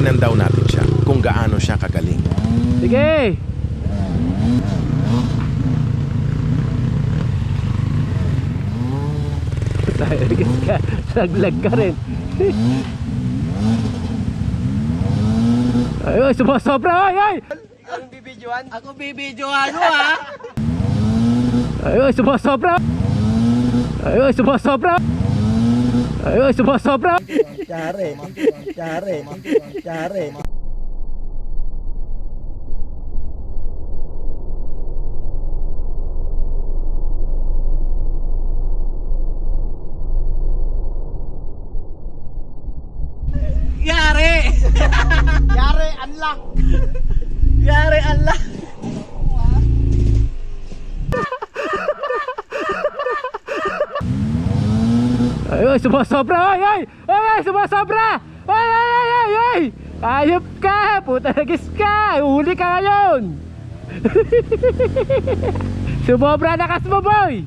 Titingnan daw natin siya kung gaano siya kagaling. Sige! Naglag ka rin. Ay, sumasobra! Ay, ay! Ang bibidyohan? Ako bibidyohan mo ha? Ay, sumasobra! Ay, sumasobra! Ay, sumasobra! Yari, yari, yari. Yari! Yari, unlock! Yari, unlock! Ay, sumasobra! Ay, ay! Ay, sumasobra! Ay, ay, ay, ay, ay! Ayop ka! Puta nagis ka! Uli ka ngayon! Sumobra na kas mo, boy!